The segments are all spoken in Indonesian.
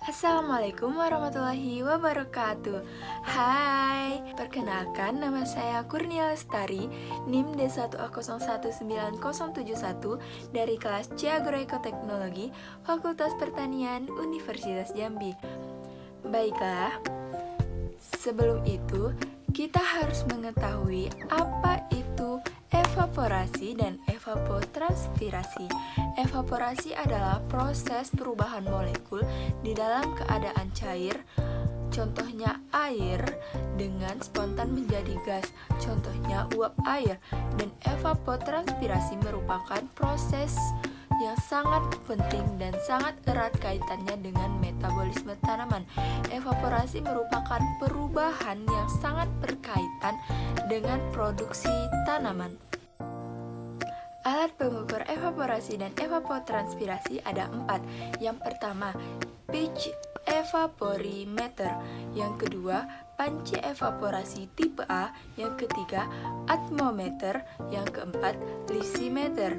Assalamualaikum warahmatullahi wabarakatuh. Hai, perkenalkan nama saya Kurnia Lestari, NIM D1A019071 dari kelas C Agroekoteknologi, Fakultas Pertanian, Universitas Jambi. Baiklah, sebelum itu kita harus mengetahui apa itu evaporasi dan evapotranspirasi. Evaporasi adalah proses perubahan molekul di dalam keadaan cair, contohnya air, dengan spontan menjadi gas, contohnya uap air. Dan evapotranspirasi merupakan proses yang sangat penting dan sangat erat kaitannya dengan metabolisme tanaman. Evaporasi merupakan perubahan yang sangat berkaitan dengan produksi tanaman. Alat pengukur evaporasi dan evapotranspirasi ada 4. Yang pertama, pitch evaporimeter. Yang kedua, panci evaporasi tipe A. Yang ketiga, atmometer. Yang keempat, lysimeter.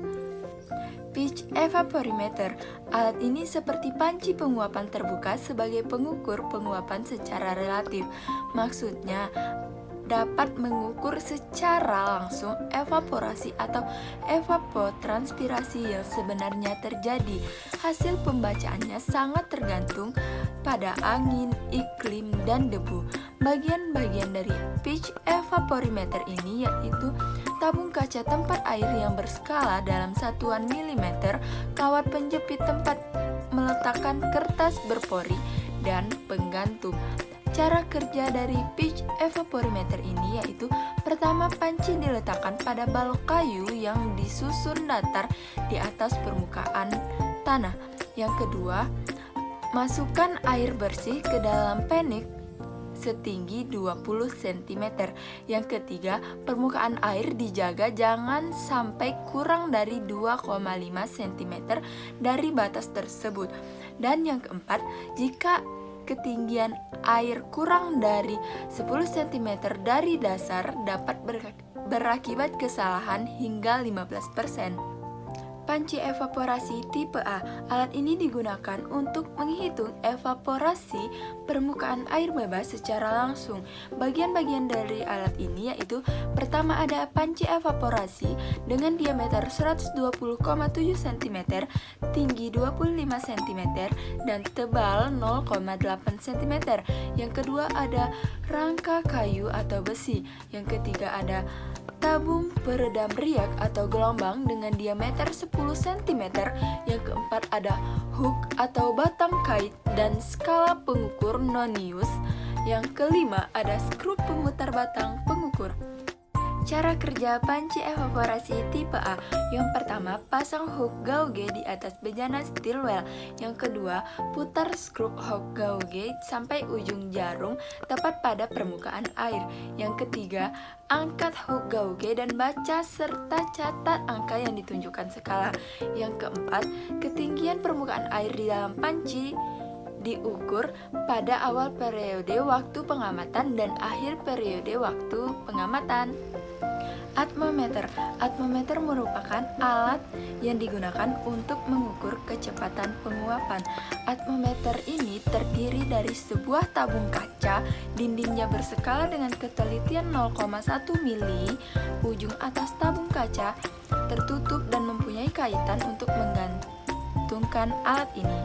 Pitch evaporimeter. Alat ini seperti panci penguapan terbuka sebagai pengukur penguapan secara relatif. Maksudnya, dapat mengukur secara langsung evaporasi atau evapotranspirasi yang sebenarnya terjadi. Hasil pembacaannya sangat tergantung pada angin, iklim, dan debu. Bagian-bagian dari pitch evaporimeter ini yaitu tabung kaca tempat air yang berskala dalam satuan milimeter, kawat penjepit tempat meletakkan kertas berpori, dan penggantung. Cara kerja dari pitch evaporimeter ini yaitu pertama, panci diletakkan pada balok kayu yang disusun datar di atas permukaan tanah. Yang kedua, masukkan air bersih ke dalam penik setinggi 20 cm. Yang ketiga, permukaan air dijaga jangan sampai kurang dari 2,5 cm dari batas tersebut. Dan yang keempat, jika ketinggian air kurang dari 10 cm dari dasar dapat berakibat kesalahan hingga 15%. Panci evaporasi tipe A. Alat ini digunakan untuk menghitung evaporasi permukaan air bebas secara langsung. Bagian-bagian dari alat ini yaitu pertama ada panci evaporasi dengan diameter 120,7 cm, tinggi 25 cm, dan tebal 0,8 cm. Yang kedua ada rangka kayu atau besi. Yang ketiga ada tabung peredam riak atau gelombang dengan diameter 10 cm. Yang keempat ada hook atau batang kait dan skala pengukur nonius. Yang kelima ada skru pemutar batang pengukur. Cara kerja panci evaporasi tipe A. Yang pertama, pasang hook gauge di atas bejana steel well. Yang kedua, putar skrup hook gauge sampai ujung jarum tepat pada permukaan air. Yang ketiga, angkat hook gauge dan baca serta catat angka yang ditunjukkan skala. Yang keempat, ketinggian permukaan air di dalam panci diukur pada awal periode waktu pengamatan dan akhir periode waktu pengamatan. Atmometer. Atmometer merupakan alat yang digunakan untuk mengukur kecepatan penguapan. Atmometer ini terdiri dari sebuah tabung kaca, dindingnya berskala dengan ketelitian 0,1 mili, ujung atas tabung kaca tertutup dan mempunyai kaitan untuk menggantungkan alat ini.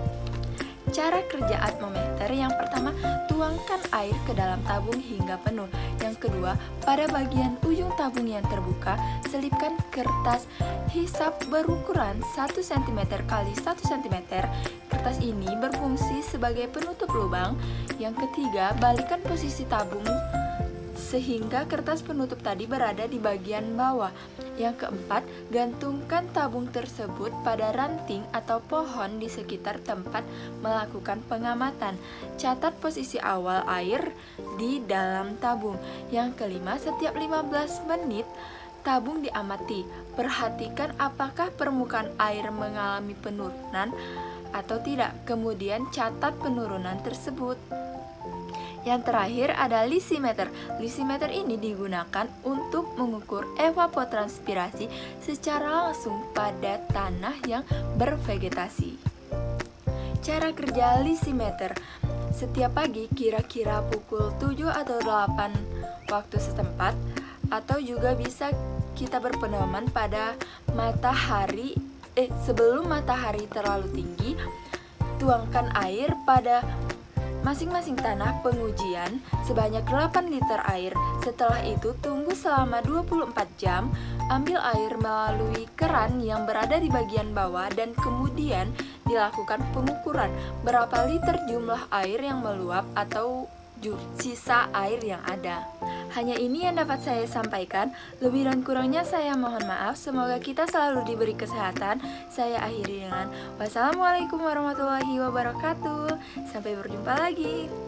Cara kerja atmometer: yang pertama, tuangkan air ke dalam tabung hingga penuh. Yang kedua, pada bagian ujung tabung yang terbuka, selipkan kertas hisap berukuran 1 cm x 1 cm. Kertas ini berfungsi sebagai penutup lubang. Yang ketiga, balikan posisi tabung sehingga kertas penutup tadi berada di bagian bawah. Yang keempat, gantungkan tabung tersebut pada ranting atau pohon di sekitar tempat melakukan pengamatan. Catat posisi awal air di dalam tabung. Yang kelima, setiap 15 menit tabung diamati. Perhatikan apakah permukaan air mengalami penurunan atau tidak. Kemudian catat penurunan tersebut. Yang terakhir ada lysimeter. Lysimeter ini digunakan untuk mengukur evapotranspirasi secara langsung pada tanah yang bervegetasi. Cara kerja lisimeter. Setiap pagi kira-kira pukul 7 atau 8 waktu setempat, atau juga bisa kita berpedoman pada sebelum matahari terlalu tinggi, tuangkan air pada masing-masing tanah pengujian sebanyak 8 liter air. Setelah itu tunggu selama 24 jam. Ambil air melalui keran yang berada di bagian bawah dan kemudian dilakukan pengukuran berapa liter jumlah air yang meluap atau sisa air yang ada. Hanya ini yang dapat saya sampaikan. Lebih dan kurangnya saya mohon maaf. Semoga kita selalu diberi kesehatan. Saya akhiri dengan wassalamualaikum warahmatullahi wabarakatuh. Sampai berjumpa lagi.